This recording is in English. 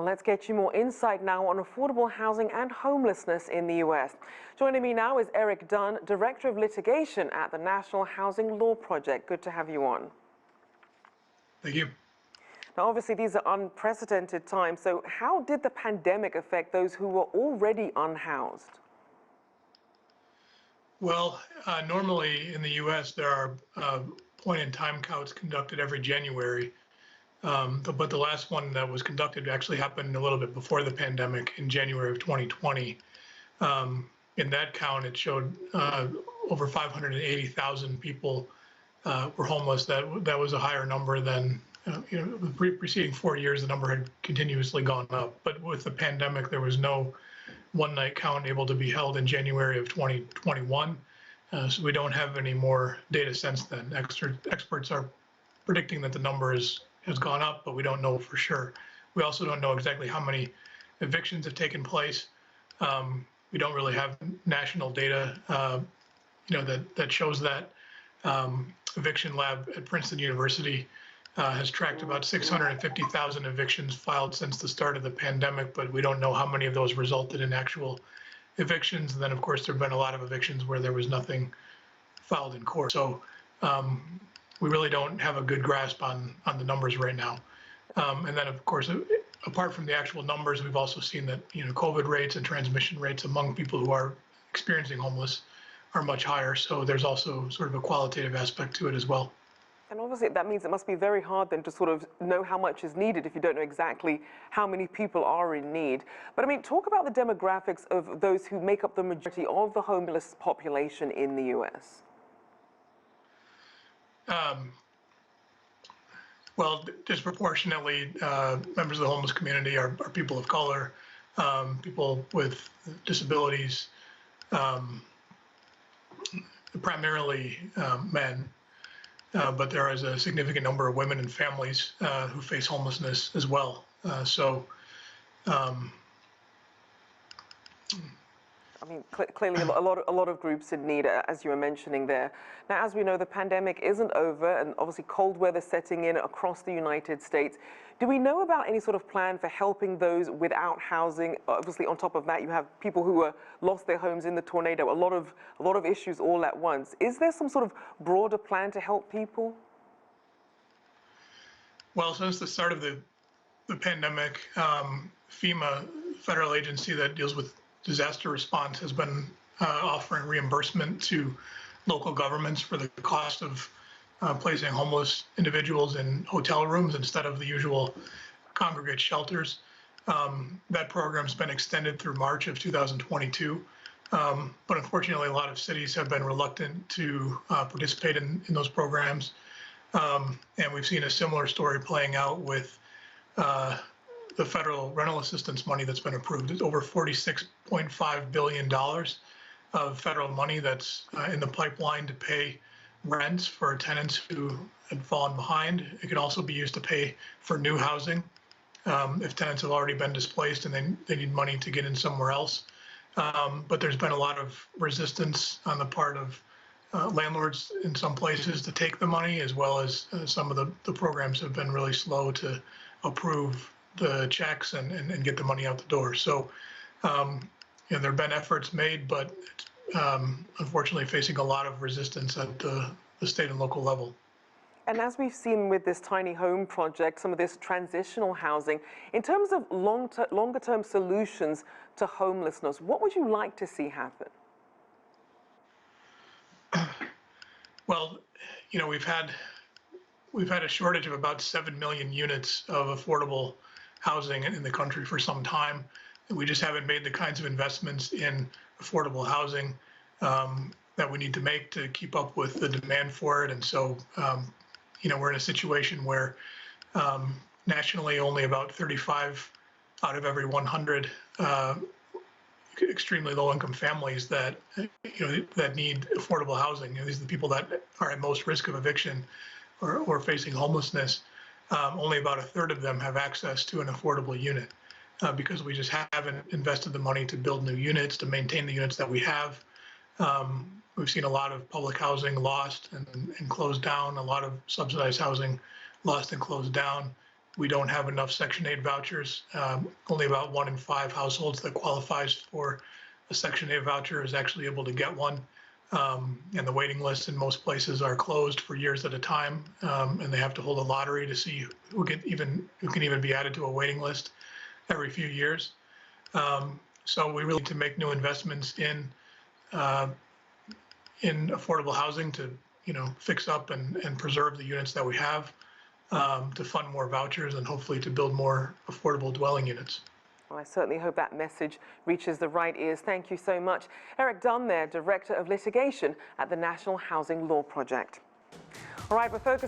Well, let's get you more insight now on affordable housing and homelessness in the U.S. Joining me now is Eric Dunn, Director of Litigation at the National Housing Law Project. Good to have you on. Thank you. Now, obviously, these are unprecedented times. So how did the pandemic affect those who were already unhoused? Well, normally in the U.S., there are point-in-time counts conducted every January. But the last one that was conducted actually happened a little bit before the pandemic in January of 2020. In that count, it showed over 580,000 people were homeless. That was a higher number than the preceding 4 years. The number had continuously gone up. But with the pandemic, there was no one-night count able to be held in January of 2021. So we don't have any more data since then. Experts are predicting that the number has gone up, but we don't know for sure. We also don't know exactly how many evictions have taken place. We don't really have national data, that shows that. Eviction Lab at Princeton University has tracked about 650,000 evictions filed since the start of the pandemic, but we don't know how many of those resulted in actual evictions. And then, of course, there have been a lot of evictions where there was nothing filed in court. So we really don't have a good grasp on the numbers right now. And then, of course, apart from the actual numbers, we've also seen that COVID rates and transmission rates among people who are experiencing homeless are much higher. So there's also sort of a qualitative aspect to it as well. And obviously that means it must be very hard then to sort of know how much is needed if you don't know exactly how many people are in need. But I mean, talk about the demographics of those who make up the majority of the homeless population in the U.S. Well, disproportionately, members of the homeless community are people of color, people with disabilities, primarily men. But there is a significant number of women and families who face homelessness as well. I mean, clearly a lot of groups in need, as you were mentioning there. Now, as we know, the pandemic isn't over, and obviously cold weather setting in across the United States. Do we know about any sort of plan for helping those without housing? Obviously, on top of that, you have people who lost their homes in the tornado. A lot of issues all at once. Is there some sort of broader plan to help people? Well, since the start of the pandemic, FEMA, federal agency that deals with disaster response, has been offering reimbursement to local governments for the cost of placing homeless individuals in hotel rooms instead of the usual congregate shelters. That program's been extended through March of 2022. But unfortunately, a lot of cities have been reluctant to participate in those programs. And we've seen a similar story playing out with the federal rental assistance money that's been approved. It's over $46.5 billion of federal money that's in the pipeline to pay rents for tenants who had fallen behind. It can also be used to pay for new housing if tenants have already been displaced and they need money to get in somewhere else. But there's been a lot of resistance on the part of landlords in some places to take the money, as well as some of the programs have been really slow to approve the checks and get the money out the door. So there have been efforts made, but unfortunately facing a lot of resistance at the state and local level. And as we've seen with this tiny home project, some of this transitional housing, in terms of longer-term solutions to homelessness, what would you like to see happen? Well, we've had a shortage of about 7 million units of affordable housing in the country for some time. We just haven't made the kinds of investments in affordable housing that we need to make to keep up with the demand for it. And so, we're in a situation where nationally only about 35 out of every 100 extremely low-income families that that need affordable housing. These are the people that are at most risk of eviction or facing homelessness. Only about a third of them have access to an affordable unit because we just haven't invested the money to build new units, to maintain the units that we have. We've seen a lot of public housing lost and closed down, a lot of subsidized housing lost and closed down. we don't have enough Section 8 vouchers. Only about 1 in 5 households that qualifies for a Section 8 voucher is actually able to get one. And the waiting lists in most places are closed for years at a time, and they have to hold a lottery to see who can even be added to a waiting list every few years. So we really need to make new investments in affordable housing to, fix up and preserve the units that we have, to fund more vouchers and hopefully to build more affordable dwelling units. Well, I certainly hope that message reaches the right ears. Thank you so much. Eric Dunn there, Director of Litigation at the National Housing Law Project. All right, we're focused